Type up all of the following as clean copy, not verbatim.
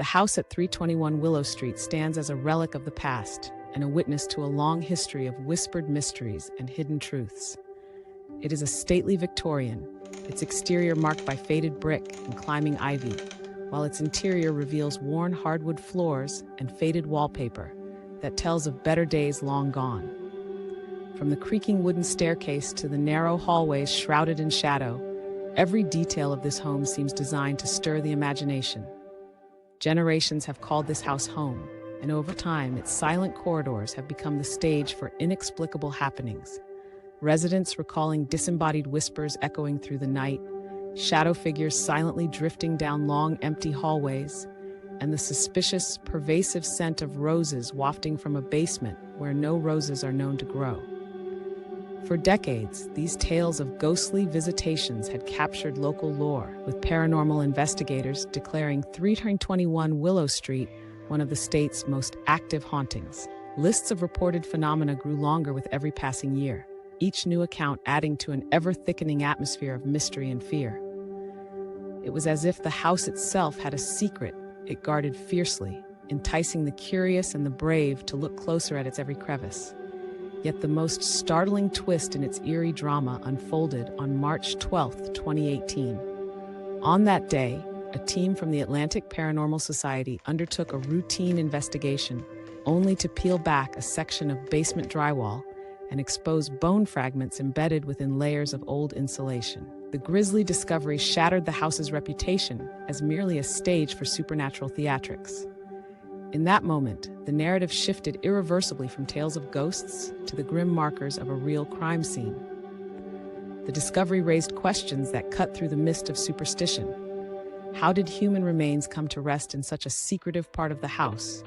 The house at 321 Willow Street stands as a relic of the past and a witness to a long history of whispered mysteries and hidden truths. It is a stately Victorian, its exterior marked by faded brick and climbing ivy, while its interior reveals worn hardwood floors and faded wallpaper that tells of better days long gone. From the creaking wooden staircase to the narrow hallways shrouded in shadow, every detail of this home seems designed to stir the imagination. Generations have called this house home, and over time, its silent corridors have become the stage for inexplicable happenings. Residents recalling disembodied whispers echoing through the night, shadow figures silently drifting down long, empty hallways, and the suspicious, pervasive scent of roses wafting from a basement where no roses are known to grow. For decades, these tales of ghostly visitations had captured local lore, with paranormal investigators declaring 321 Willow Street one of the state's most active hauntings. Lists of reported phenomena grew longer with every passing year, each new account adding to an ever-thickening atmosphere of mystery and fear. It was as if the house itself had a secret it guarded fiercely, enticing the curious and the brave to look closer at its every crevice. Yet the most startling twist in its eerie drama unfolded on March 12, 2018. On that day, a team from the Atlantic Paranormal Society undertook a routine investigation, only to peel back a section of basement drywall and expose bone fragments embedded within layers of old insulation. The grisly discovery shattered the house's reputation as merely a stage for supernatural theatrics. In that moment, the narrative shifted irreversibly from tales of ghosts to the grim markers of a real crime scene. The discovery raised questions that cut through the mist of superstition. How did human remains come to rest in such a secretive part of the house?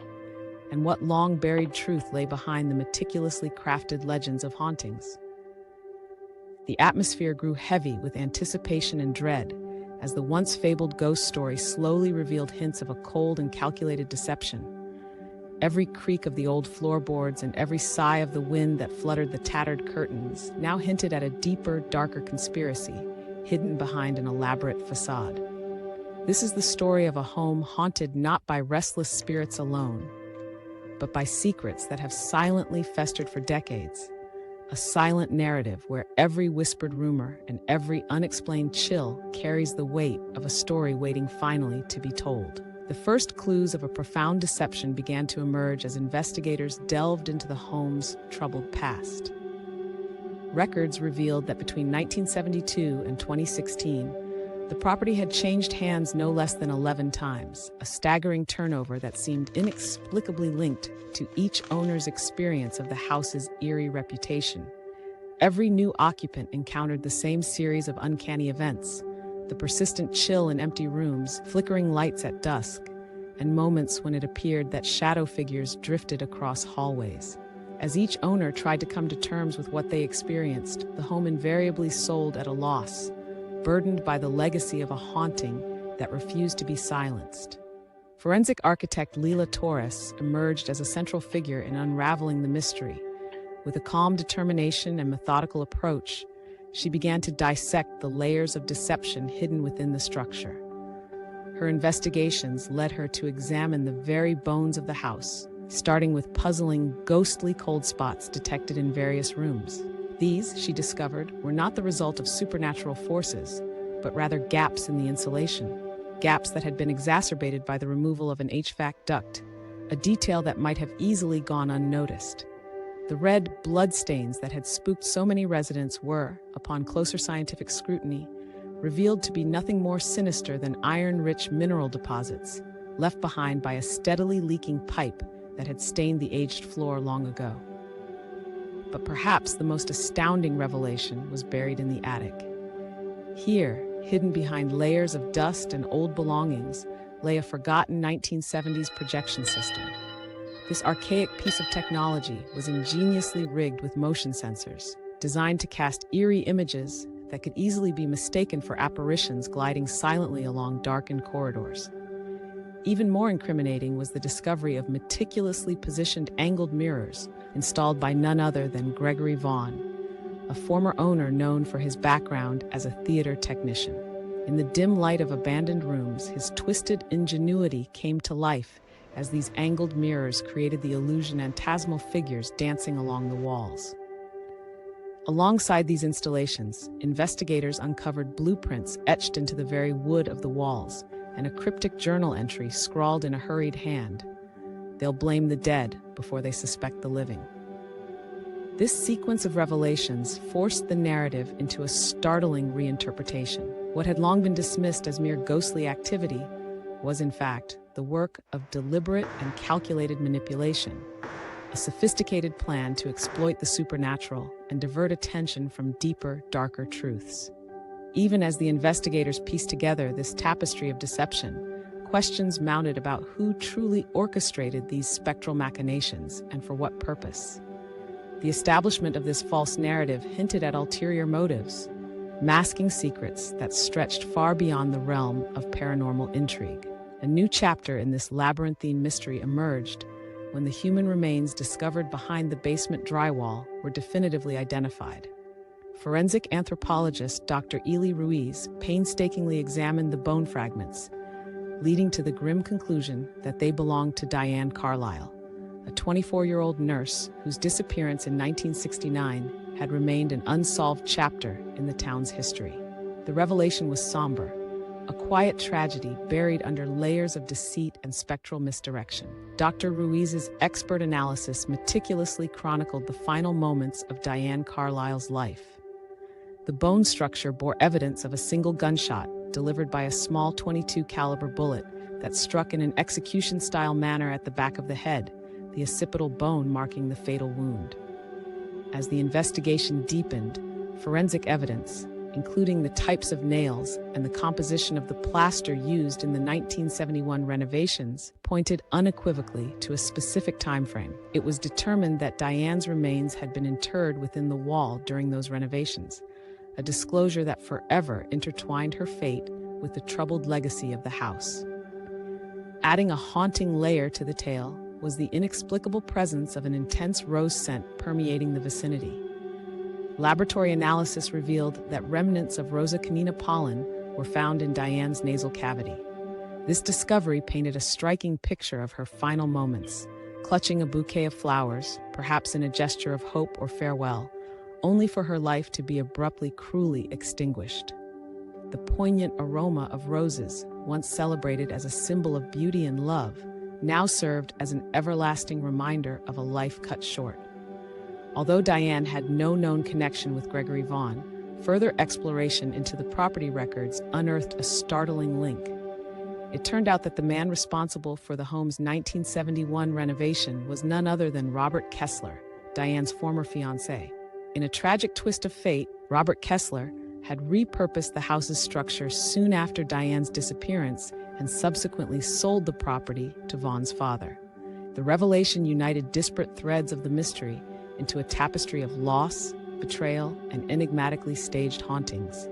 And what long-buried truth lay behind the meticulously crafted legends of hauntings? The atmosphere grew heavy with anticipation and dread, as the once-fabled ghost story slowly revealed hints of a cold and calculated deception. Every creak of the old floorboards and every sigh of the wind that fluttered the tattered curtains now hinted at a deeper, darker conspiracy, hidden behind an elaborate facade. This is the story of a home haunted not by restless spirits alone, but by secrets that have silently festered for decades. A silent narrative where every whispered rumor and every unexplained chill carries the weight of a story waiting finally to be told. The first clues of a profound deception began to emerge as investigators delved into the home's troubled past. Records revealed that between 1972 and 2016, the property had changed hands no less than 11 times, a staggering turnover that seemed inexplicably linked to each owner's experience of the house's eerie reputation. Every new occupant encountered the same series of uncanny events: the persistent chill in empty rooms, flickering lights at dusk, and moments when it appeared that shadow figures drifted across hallways. As each owner tried to come to terms with what they experienced, the home invariably sold at a loss, burdened by the legacy of a haunting that refused to be silenced. Forensic architect Leila Torres emerged as a central figure in unraveling the mystery. With a calm determination and methodical approach, she began to dissect the layers of deception hidden within the structure. Her investigations led her to examine the very bones of the house, starting with puzzling, ghostly cold spots detected in various rooms. These, she discovered, were not the result of supernatural forces, but rather gaps in the insulation, gaps that had been exacerbated by the removal of an HVAC duct, a detail that might have easily gone unnoticed. The red bloodstains that had spooked so many residents were, upon closer scientific scrutiny, revealed to be nothing more sinister than iron-rich mineral deposits, left behind by a steadily leaking pipe that had stained the aged floor long ago. But perhaps the most astounding revelation was buried in the attic. Here, hidden behind layers of dust and old belongings, lay a forgotten 1970s projection system. This archaic piece of technology was ingeniously rigged with motion sensors, designed to cast eerie images that could easily be mistaken for apparitions gliding silently along darkened corridors. Even more incriminating was the discovery of meticulously positioned angled mirrors installed by none other than Gregory Vaughn, a former owner known for his background as a theater technician. In the dim light of abandoned rooms, his twisted ingenuity came to life as these angled mirrors created the illusion of phantasmal figures dancing along the walls. Alongside these installations, investigators uncovered blueprints etched into the very wood of the walls and a cryptic journal entry scrawled in a hurried hand. They'll blame the dead before they suspect the living. This sequence of revelations forced the narrative into a startling reinterpretation. What had long been dismissed as mere ghostly activity was, in fact, the work of deliberate and calculated manipulation, a sophisticated plan to exploit the supernatural and divert attention from deeper, darker truths. Even as the investigators pieced together this tapestry of deception, questions mounted about who truly orchestrated these spectral machinations and for what purpose. The establishment of this false narrative hinted at ulterior motives, masking secrets that stretched far beyond the realm of paranormal intrigue. A new chapter in this labyrinthine mystery emerged when the human remains discovered behind the basement drywall were definitively identified. Forensic anthropologist Dr. Ely Ruiz painstakingly examined the bone fragments, leading to the grim conclusion that they belonged to Diane Carlisle, a 24-year-old nurse whose disappearance in 1969 had remained an unsolved chapter in the town's history. The revelation was somber, a quiet tragedy buried under layers of deceit and spectral misdirection. Dr. Ruiz's expert analysis meticulously chronicled the final moments of Diane Carlisle's life. The bone structure bore evidence of a single gunshot delivered by a small .22 caliber bullet that struck in an execution-style manner at the back of the head, the occipital bone marking the fatal wound. As the investigation deepened, forensic evidence, including the types of nails and the composition of the plaster used in the 1971 renovations, pointed unequivocally to a specific time frame. It was determined that Diane's remains had been interred within the wall during those renovations, a disclosure that forever intertwined her fate with the troubled legacy of the house. Adding a haunting layer to the tale was the inexplicable presence of an intense rose scent permeating the vicinity. Laboratory analysis revealed that remnants of Rosa canina pollen were found in Diane's nasal cavity. This discovery painted a striking picture of her final moments, clutching a bouquet of flowers, perhaps in a gesture of hope or farewell, only for her life to be abruptly, cruelly extinguished. The poignant aroma of roses, once celebrated as a symbol of beauty and love, now served as an everlasting reminder of a life cut short. Although Diane had no known connection with Gregory Vaughn, further exploration into the property records unearthed a startling link. It turned out that the man responsible for the home's 1971 renovation was none other than Robert Kessler, Diane's former fiancé. In a tragic twist of fate, Robert Kessler had repurposed the house's structure soon after Diane's disappearance and subsequently sold the property to Vaughn's father. The revelation united disparate threads of the mystery into a tapestry of loss, betrayal, and enigmatically staged hauntings.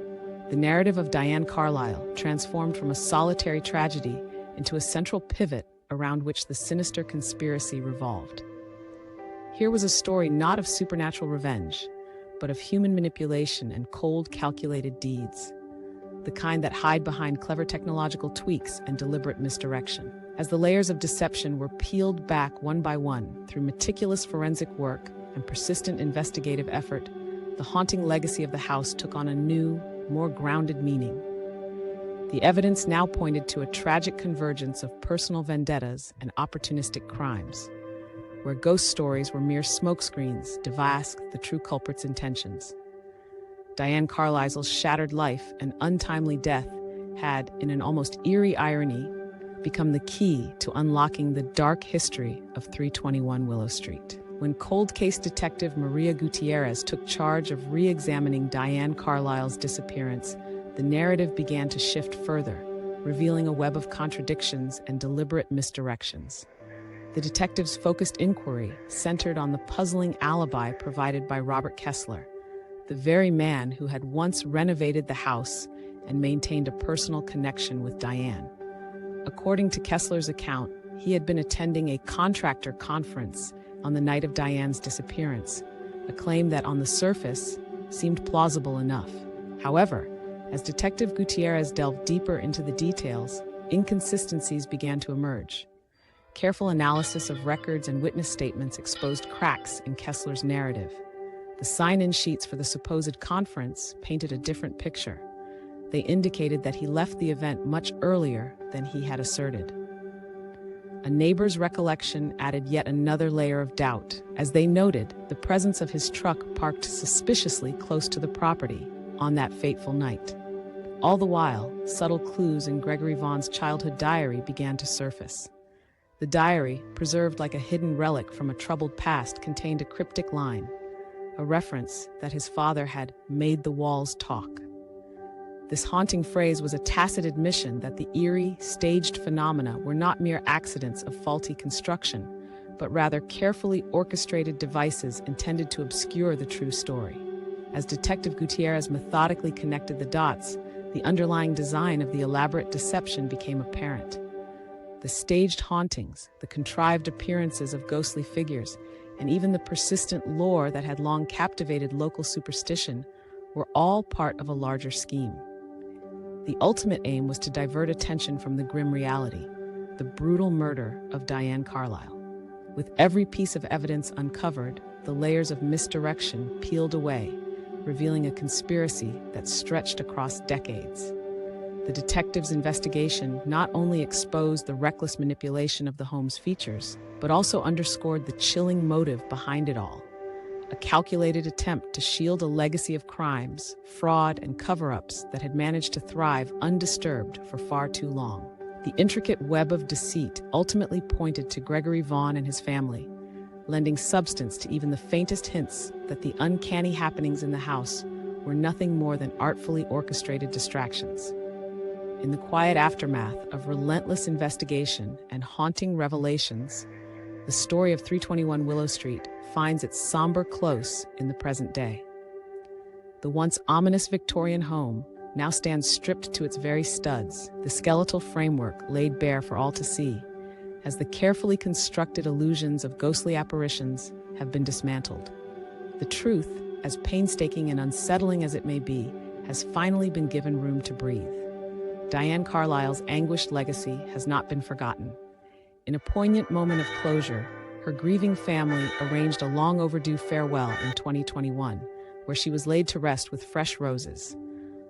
The narrative of Diane Carlisle transformed from a solitary tragedy into a central pivot around which the sinister conspiracy revolved. Here was a story not of supernatural revenge, but of human manipulation and cold, calculated deeds, the kind that hide behind clever technological tweaks and deliberate misdirection. As the layers of deception were peeled back one by one through meticulous forensic work and persistent investigative effort, the haunting legacy of the house took on a new, more grounded meaning. The evidence now pointed to a tragic convergence of personal vendettas and opportunistic crimes, where ghost stories were mere smokescreens to mask the true culprit's intentions. Diane Carlisle's shattered life and untimely death had, in an almost eerie irony, become the key to unlocking the dark history of 321 Willow Street. When cold case detective Maria Gutierrez took charge of re-examining Diane Carlisle's disappearance, the narrative began to shift further, revealing a web of contradictions and deliberate misdirections. The detective's focused inquiry centered on the puzzling alibi provided by Robert Kessler, the very man who had once renovated the house and maintained a personal connection with Diane. According to Kessler's account, he had been attending a contractor conference on the night of Diane's disappearance, a claim that on the surface seemed plausible enough. However, As Detective Gutierrez delved deeper into the details, inconsistencies began to emerge. Careful analysis of records and witness statements exposed cracks in Kessler's narrative. The sign-in sheets for the supposed conference painted a different picture. They indicated that he left the event much earlier than he had asserted. A neighbor's recollection added yet another layer of doubt, as they noted the presence of his truck parked suspiciously close to the property on that fateful night. All the while, subtle clues in Gregory Vaughn's childhood diary began to surface. The diary, preserved like a hidden relic from a troubled past, contained a cryptic line, a reference that his father had made the walls talk. This haunting phrase was a tacit admission that the eerie, staged phenomena were not mere accidents of faulty construction, but rather carefully orchestrated devices intended to obscure the true story. As Detective Gutierrez methodically connected the dots, the underlying design of the elaborate deception became apparent. The staged hauntings, the contrived appearances of ghostly figures, and even the persistent lore that had long captivated local superstition were all part of a larger scheme. The ultimate aim was to divert attention from the grim reality, the brutal murder of Diane Carlisle. With every piece of evidence uncovered, the layers of misdirection peeled away, revealing a conspiracy that stretched across decades. The detectives' investigation not only exposed the reckless manipulation of the home's features, but also underscored the chilling motive behind it all. A calculated attempt to shield a legacy of crimes, fraud, and cover-ups that had managed to thrive undisturbed for far too long. The intricate web of deceit ultimately pointed to Gregory Vaughn and his family, lending substance to even the faintest hints that the uncanny happenings in the house were nothing more than artfully orchestrated distractions. In the quiet aftermath of relentless investigation and haunting revelations, the story of 321 Willow Street finds its somber close in the present day. The once ominous Victorian home now stands stripped to its very studs, the skeletal framework laid bare for all to see, as the carefully constructed illusions of ghostly apparitions have been dismantled. The truth, as painstaking and unsettling as it may be, has finally been given room to breathe. Diane Carlisle's anguished legacy has not been forgotten. In a poignant moment of closure, her grieving family arranged a long overdue farewell in 2021, where she was laid to rest with fresh roses,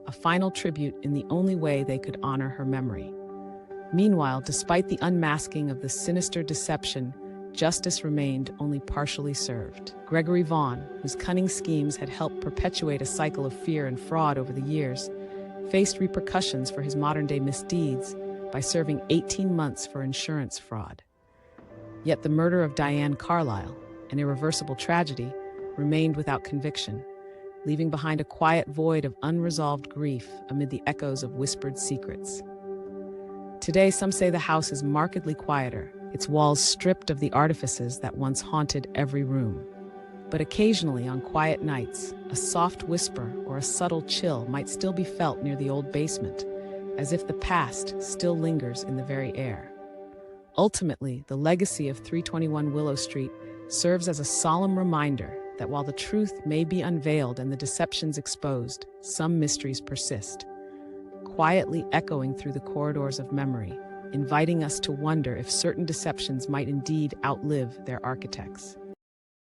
a final tribute in the only way they could honor her memory. Meanwhile, despite the unmasking of the sinister deception, justice remained only partially served. Gregory Vaughn, whose cunning schemes had helped perpetuate a cycle of fear and fraud over the years, faced repercussions for his modern-day misdeeds by serving 18 months for insurance fraud. Yet the murder of Diane Carlisle, an irreversible tragedy, remained without conviction, leaving behind a quiet void of unresolved grief amid the echoes of whispered secrets. Today, some say the house is markedly quieter, its walls stripped of the artifices that once haunted every room. But occasionally, on quiet nights, a soft whisper or a subtle chill might still be felt near the old basement, as if the past still lingers in the very air. Ultimately, the legacy of 321 Willow Street serves as a solemn reminder that while the truth may be unveiled and the deceptions exposed, some mysteries persist, quietly echoing through the corridors of memory, inviting us to wonder if certain deceptions might indeed outlive their architects.